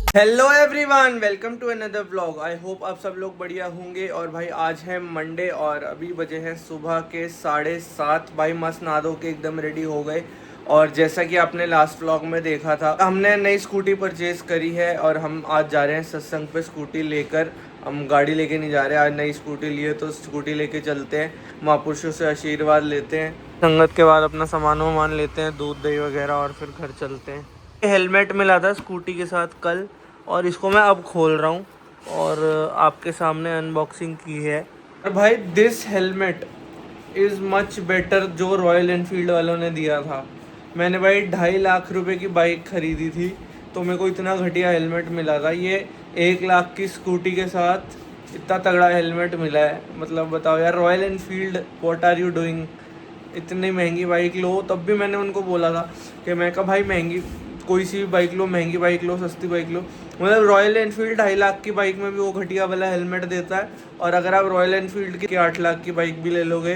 Hello everyone, welcome to another vlog. I hope आप सब लोग बढ़िया होंगे। और भाई आज है मंडे और अभी बजे हैं सुबह के 7:30। भाई मस्त नहा धो के एकदम रेडी हो गए। और जैसा कि आपने लास्ट व्लॉग में देखा था, हमने नई स्कूटी परचेज करी है और हम आज जा रहे हैं सत्संग पे स्कूटी लेकर। हम गाड़ी लेके नहीं जा रहे, आज नई स्कूटी लिए तो स्कूटी लेके चलते हैं, महापुरुषों से आशीर्वाद लेते हैं, संगत के बाद अपना सामान वामान लेते हैं, दूध दही वगैरह, और फिर घर चलते हैं। हेलमेट मिला था स्कूटी के साथ कल, और इसको मैं अब खोल रहा हूँ और आपके सामने अनबॉक्सिंग की है। और भाई this helmet is much better जो रॉयल एनफील्ड वालों ने दिया था। मैंने भाई 2.5 लाख रुपए की बाइक खरीदी थी, तो मेरे को इतना घटिया हेलमेट मिला था। ये 1 लाख की स्कूटी के साथ इतना तगड़ा हेलमेट मिला है। मतलब बताओ यार, Royal Enfield what are you doing. इतनी महंगी बाइक लो। तब भी मैंने उनको बोला था कि मैं कहा भाई महंगी कोई सी भी बाइक लो, महंगी बाइक लो, सस्ती बाइक लो। मतलब रॉयल एनफील्ड 2.5 लाख की बाइक में भी वो घटिया वाला हेलमेट देता है, और अगर आप रॉयल एनफील्ड की 8 लाख की बाइक भी ले लोगे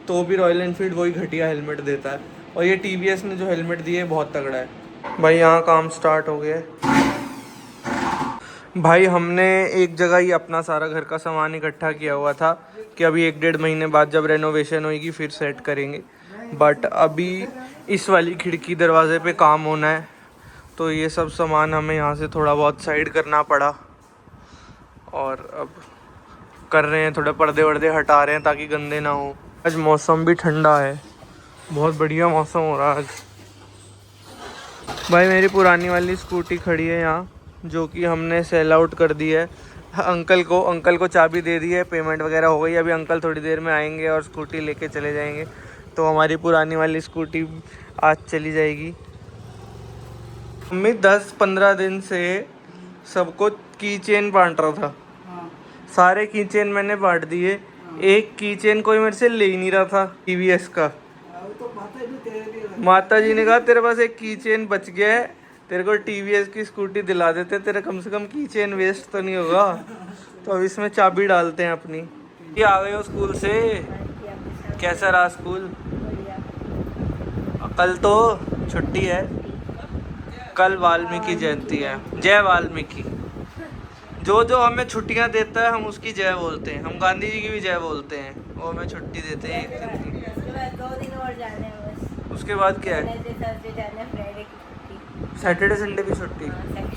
तो भी रॉयल एनफील्ड वही घटिया हेलमेट देता है। और ये टीवीएस ने जो हेलमेट दिए बहुत तगड़ा है। भाई यहाँ काम स्टार्ट हो गया है। भाई हमने एक जगह ही अपना सारा घर का सामान इकट्ठा किया हुआ था कि अभी 1-1.5 महीने बाद जब रेनोवेशन होगी फिर सेट करेंगे। बट अभी इस वाली खिड़की दरवाजे पे काम होना है, तो ये सब सामान हमें यहाँ से थोड़ा बहुत साइड करना पड़ा। और अब कर रहे हैं, थोड़े पर्दे वर्दे हटा रहे हैं ताकि गंदे ना हो। आज मौसम भी ठंडा है, बहुत बढ़िया मौसम हो रहा है आज। भाई मेरी पुरानी वाली स्कूटी खड़ी है यहाँ, जो कि हमने सेल आउट कर दी है। अंकल को चाबी दे दी है, पेमेंट वगैरह हो गई। अभी अंकल थोड़ी देर में आएंगे और स्कूटी लेके चले जाएंगे, तो हमारी पुरानी वाली स्कूटी आज चली जाएगी। मम्मी 10-15 दिन से सबको की चेन बांट रहा था। सारे की चेन मैंने बांट दिए, एक की चेन कोई मेरे से ले ही नहीं रहा था टीवीएस का। माता जी ने कहा तेरे पास एक की चेन बच गया है, तेरे को टीवीएस की स्कूटी दिला देते, तेरा कम से कम की चेन वेस्ट तो नहीं होगा। तो अब इसमें चाबी डालते हैं अपनी। ये आ गए हो स्कूल से? कैसा रहा स्कूल? कल तो छुट्टी है, कल वाल्मीकि जयंती है। जय वाल्मीकि। जो जो हमें छुट्टियां देता है हम उसकी जय बोलते हैं। हम गांधी जी की भी जय बोलते हैं, वो हमें छुट्टी देते हैं 1 दिन की। 2 दिन और जाने हैं बस। उसके बाद क्या है? थर्सडे जाना है, फ्राइडे की छुट्टी। सैटरडे संडे की छुट्टी?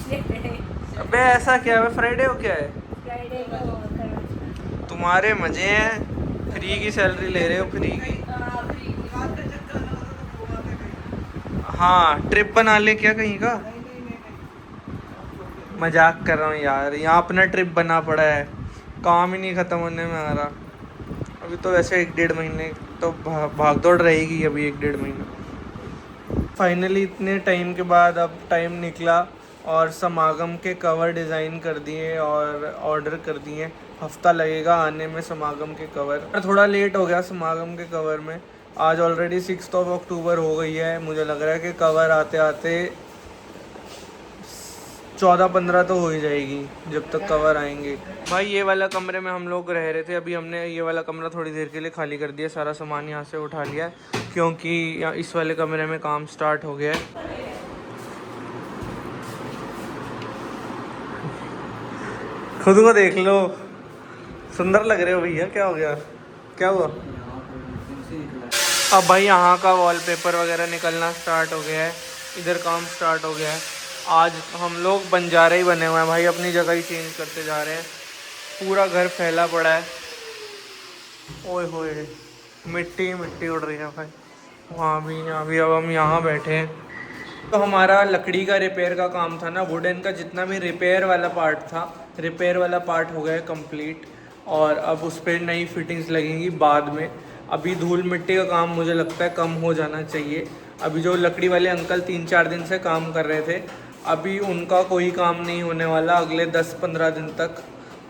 सैटरडे अबे ऐसा क्या है, फ्राइडे को क्या है? फ्राइडे को तुम्हारे मजे हैं, फ्री की सैलरी ले रहे हो, फ्री की। हाँ, ट्रिप बना ले क्या कहीं का? मजाक कर रहा हूँ यार, यहाँ अपना ट्रिप बना पड़ा है, काम ही नहीं ख़त्म होने में आ रहा। अभी तो वैसे 1-1.5 महीने तो भाग दौड़ रहेगी, अभी 1-1.5 महीना। फाइनली इतने टाइम के बाद अब टाइम निकला और समागम के कवर डिज़ाइन कर दिए और ऑर्डर कर दिए। हफ्ता लगेगा आने में समागम के कवर। पर थोड़ा लेट हो गया समागम के कवर में। आज ऑलरेडी 6 अक्टूबर हो गई है। मुझे लग रहा है कि कवर आते आते 14-15 तो हो ही जाएगी जब तक कवर आएंगे। भाई ये वाला कमरे में हम लोग रह रहे थे, अभी हमने ये वाला कमरा थोड़ी देर के लिए खाली कर दिया, सारा सामान यहाँ से उठा लिया क्योंकि इस वाले कमरे में काम स्टार्ट हो गया है। खुद को देख लो, सुंदर लग रहे हो भैया। क्या हो गया, क्या हुआ? अब भाई यहाँ का वॉलपेपर वगैरह निकलना स्टार्ट हो गया है, इधर काम स्टार्ट हो गया है। आज हम लोग बंजारे ही बने हुए हैं भाई, अपनी जगह ही चेंज करते जा रहे हैं। पूरा घर फैला पड़ा है। ओए होए, मिट्टी मिट्टी उड़ रही है भाई। वहाँ भी, यहाँ भी। अब हम यहाँ बैठे हैं। तो हमारा लकड़ी का रिपेयर का काम था ना, वुडन का जितना भी रिपेयर वाला पार्ट था, रिपेयर वाला पार्ट हो गया कंप्लीट। और अब उस पर नई फिटिंग्स लगेंगी बाद में। अभी धूल मिट्टी का काम मुझे लगता है कम हो जाना चाहिए। अभी जो लकड़ी वाले अंकल 3-4 दिन से काम कर रहे थे, अभी उनका कोई काम नहीं होने वाला अगले 10-15 दिन तक।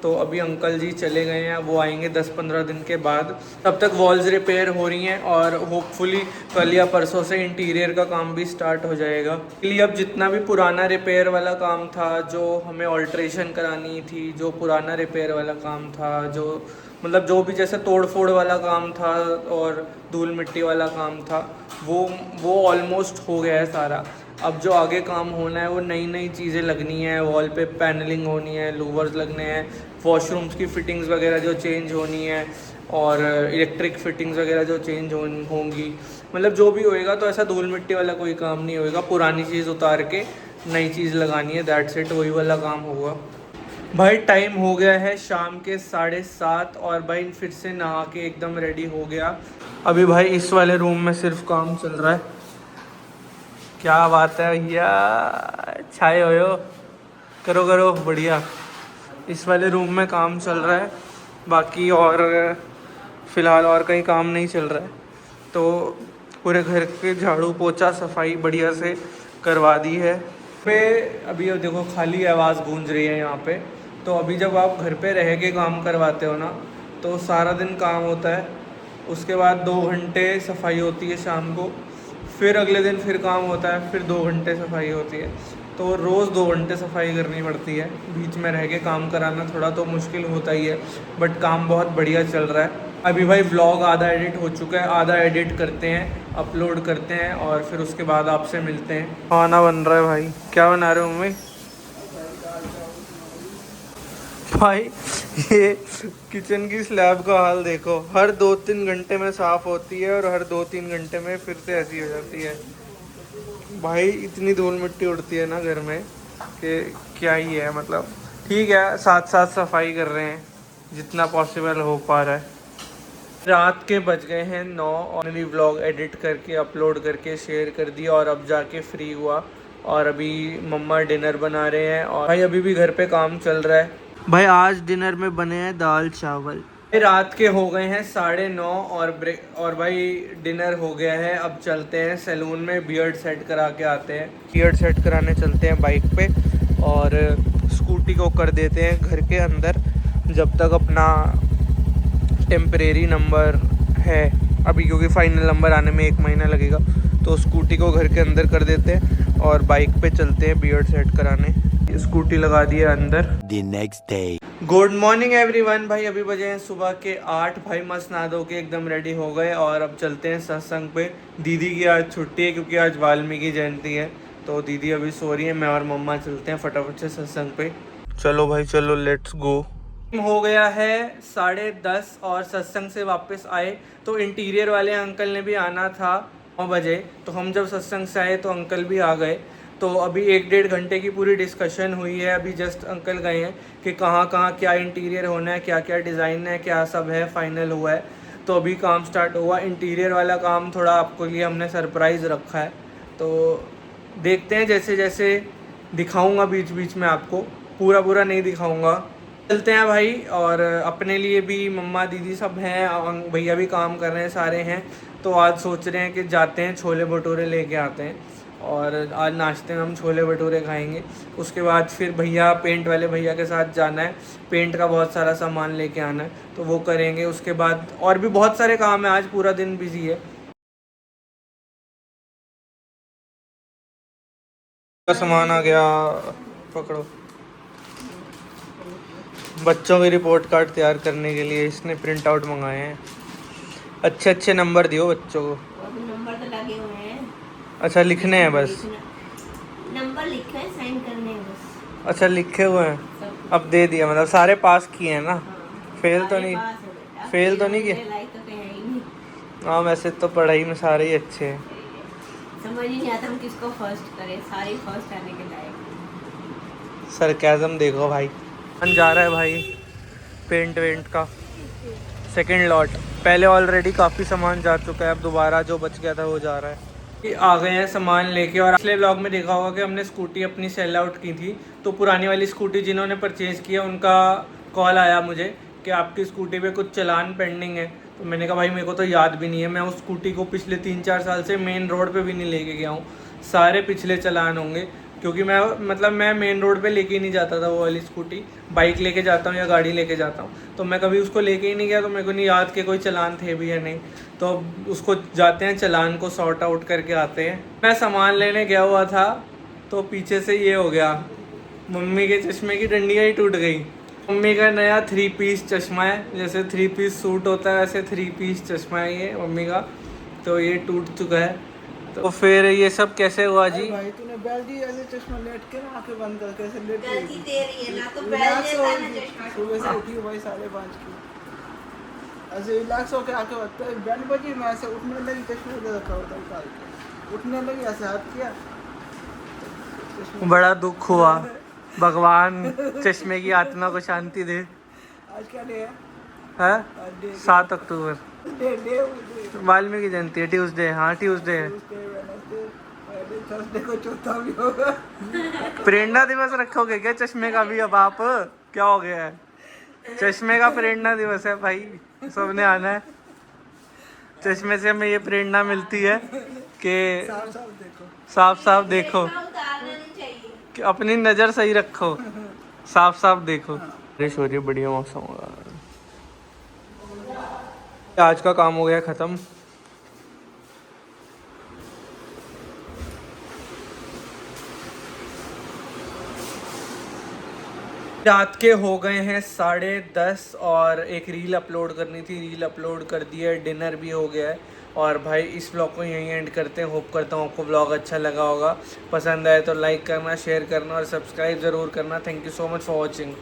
तो अभी अंकल जी चले गए हैं, वो आएंगे 10-15 दिन के बाद। तब तक वॉल्स रिपेयर हो रही हैं और होपफुली कल या परसों से इंटीरियर का काम भी स्टार्ट हो जाएगा। इसलिए अब जितना भी पुराना रिपेयर वाला काम था, जो हमें ऑल्ट्रेशन करानी थी, जो पुराना रिपेयर वाला काम था, जो मतलब जो भी जैसे तोड़ फोड़ वाला काम था और धूल मिट्टी वाला काम था, वो ऑलमोस्ट हो गया है सारा। अब जो आगे काम होना है वो नई नई चीज़ें लगनी है, वॉल पे पैनलिंग होनी है, लूवर्स लगने हैं, वॉशरूम्स की फिटिंग्स वगैरह जो चेंज होनी है और इलेक्ट्रिक फिटिंग्स वगैरह जो चेंज होंगी। मतलब जो भी होएगा तो ऐसा धूल मिट्टी वाला कोई काम नहीं होएगा, पुरानी चीज़ उतार के नई चीज़ लगानी है, दैट्स इट, वही वाला काम होगा। भाई टाइम हो गया है शाम के 7:30 और भाई फिर से नहा के एकदम रेडी हो गया। अभी भाई इस वाले रूम में सिर्फ काम चल रहा है। क्या बात है भैया, छाए हो, करो करो बढ़िया। इस वाले रूम में काम चल रहा है, बाकी और फ़िलहाल और कहीं काम नहीं चल रहा है। तो पूरे घर के झाड़ू पोछा सफाई बढ़िया से करवा दी है। पे अभी अब देखो खाली आवाज़ गूंज रही है यहाँ पे। तो अभी जब आप घर पे रह के काम करवाते हो ना तो सारा दिन काम होता है, उसके बाद 2 घंटे सफाई होती है शाम को, फिर अगले दिन फिर काम होता है, फिर 2 घंटे सफाई होती है। तो रोज़ 2 घंटे सफाई करनी पड़ती है। बीच में रह के काम कराना थोड़ा तो मुश्किल होता ही है, बट काम बहुत बढ़िया चल रहा है। अभी भाई व्लॉग आधा एडिट हो चुका है, आधा एडिट करते हैं, अपलोड करते हैं और फिर उसके बाद आपसे मिलते हैं। खाना बन रहा है भाई। क्या बना रहे हो मम्मी? भाई ये किचन की स्लैब का हाल देखो, हर 2-3 घंटे में साफ़ होती है और हर 2-3 घंटे में फिर से ऐसी हो जाती है। भाई इतनी धूल मिट्टी उड़ती है ना घर में कि क्या ही है। मतलब ठीक है, साथ साथ सफाई कर रहे हैं जितना पॉसिबल हो पा रहा है। रात के बज गए हैं 9 और मेरी व्लॉग एडिट करके अपलोड करके शेयर कर दिया और अब जाके फ्री हुआ और अभी मम्मा डिनर बना रहे हैं और भाई अभी भी घर पे काम चल रहा है। भाई आज डिनर में बने हैं दाल चावल। रात के हो गए हैं 9:30 और भाई डिनर हो गया है। अब चलते हैं सैलून में, बियर्ड सेट करा के आते हैं। बियर्ड सेट कराने चलते हैं बाइक पे और स्कूटी को कर देते हैं घर के अंदर जब तक अपना टेम्परेरी नंबर है अभी, क्योंकि फाइनल नंबर आने में 1 महीना लगेगा। तो स्कूटी को घर के अंदर कर देते हैं और बाइक पे चलते हैं बियर्ड सेट कराने। स्कूटी लगा दी है अंदर। The next day. Good morning everyone. भाई अभी बजे हैं सुबह के 8। भाई मस्त नहा धो के एकदम रेडी हो गए और अब चलते हैं सत्संग पे। दीदी की आज छुट्टी है क्योंकि आज वाल्मीकि जयंती है, तो दीदी अभी सो रही है, मैं और मम्मा चलते हैं फटाफट से सत्संग पे। चलो भाई चलो, लेट्स गो। हो गया है 10:30 और सत्संग से वापस आए तो इंटीरियर वाले अंकल ने भी आना था 9 बजे। तो हम जब सत्संग से आए तो अंकल भी आ गए। तो अभी 1-1.5 घंटे की पूरी डिस्कशन हुई है। अभी जस्ट अंकल गए हैं कि कहाँ कहाँ क्या इंटीरियर होना है, क्या क्या डिज़ाइन है, क्या सब है, फाइनल हुआ है। तो अभी काम स्टार्ट हुआ। इंटीरियर वाला काम थोड़ा आपको लिए हमने सरप्राइज़ रखा है, तो देखते हैं जैसे जैसे दिखाऊंगा बीच बीच में आपको, पूरा नहीं दिखाऊंगा। चलते हैं भाई। और अपने लिए भी मम्मा दीदी सब हैं, भैया भी काम कर रहे हैं, सारे हैं। तो आज सोच रहे हैं कि जाते हैं छोले भटूरे लेके आते हैं और आज नाश्ते में हम छोले भटूरे खाएंगे। उसके बाद फिर भैया, पेंट वाले भैया के साथ जाना है, पेंट का बहुत सारा सामान लेके आना है, तो वो करेंगे। उसके बाद और भी बहुत सारे काम है, आज पूरा दिन बिजी है। सामान आ गया, पकड़ो। बच्चों की रिपोर्ट कार्ड तैयार करने के लिए इसने प्रिंट आउट मंगाए हैं। अच्छे अच्छे नंबर दियो बच्चों को। नंबर तो लगे हुए हैं। अच्छा, लिखने हैं बस। नंबर लिखे हैं, साइन करने हैं बस। अच्छा, लिखे हुए हैं, अब दे दिया। मतलब सारे पास किए हैं ना? फेल तो नहीं, फेल तो नहीं किए? हाँ, वैसे तो पढ़ाई में सारे ही अच्छे हैं। समझ ही नहीं आता हम किसको फर्स्ट करें, सारे फर्स्ट आने के लायक। सरकाज़म देखो भाई। जा रहा है भाई पेंट वेंट का सेकंड लॉट। पहले ऑलरेडी काफ़ी सामान जा चुका है, अब दोबारा जो बच गया था वो जा रहा है। आ गए हैं सामान लेके। और पिछले व्लॉग में देखा होगा कि हमने स्कूटी अपनी सेल आउट की थी, तो पुरानी वाली स्कूटी जिन्होंने परचेज़ किया उनका कॉल आया मुझे कि आपकी स्कूटी पे कुछ चालान पेंडिंग है। तो मैंने कहा भाई मेरे को तो याद भी नहीं है, मैं उस स्कूटी को पिछले 3-4 साल से मेन रोड पे भी नहीं लेके गया हूँ। सारे पिछले चालान होंगे क्योंकि मैं मेन रोड पे लेके ही नहीं जाता था वो वाली स्कूटी। बाइक लेके जाता हूँ या गाड़ी लेके जाता हूँ, तो मैं कभी उसको लेके ही नहीं गया, तो मेरे को नहीं याद कि कोई चालान थे भी या नहीं। तो अब उसको जाते हैं, चालान को सॉर्ट आउट करके आते हैं। मैं सामान लेने गया हुआ था तो पीछे से ये हो गया, मम्मी के चश्मे की डंडियाँ ही टूट गई। मम्मी का नया 3 पीस चश्मा है, जैसे 3 पीस सूट होता है वैसे 3 पीस चश्मा है ये मम्मी का, तो ये टूट चुका है। तो फिर ये सब कैसे हुआ जी? भाई तूने बैल दी ऐसे चश्मा लेट के ना आंखें बंद करके ऐसे लेट गलती तेरी है ना, तो बैल रिलैक्स देता हो ना चश्मा। सुबह से उठी हूँ भाई 5:30 की, ऐसे रिलैक्स होके आके लगता है बैल बजी, मैं ऐसे उठने लगी चश्मा दे रखा होता निकाल के, उठने लगी ऐसे हाथ किया, चश्मा बड़ा दुख हुआ, भगवान चश्मे की आत्मा को शांति दे। आज क्या डे है? है आज डे 7 अक्टूबर डे डे वाल्मीकि जयंती है, ट्यूसडे। हाँ ट्यूसडे है। ट्यूसडे वेडनेसडे फ्राइडे थर्सडे को चौथा भी होगा। प्रेरणा दिवस रखोगे क्या चश्मे का भी अब आप? क्या हो गया है? चश्मे का प्रेरणा दिवस है भाई, सबने आना है। चश्मे से हमें ये प्रेरणा मिलती है कि साफ साफ देखो। साफ साफ देखो, चश्मा उतारना नहीं चाहिए। कि अपनी नज़र सही रखो, साफ साफ देखो। बारिश हो रही है, बढ़िया मौसम होगा। आज का काम हो गया ख़त्म। रात के हो गए हैं 10:30 और एक रील अपलोड करनी थी, रील अपलोड कर दी है, डिनर भी हो गया है। और भाई इस व्लॉग को यहीं एंड करते हैं। होप करता हूँ आपको व्लॉग अच्छा लगा होगा। पसंद आए तो लाइक करना, शेयर करना और सब्सक्राइब ज़रूर करना। Thank you so much for watching.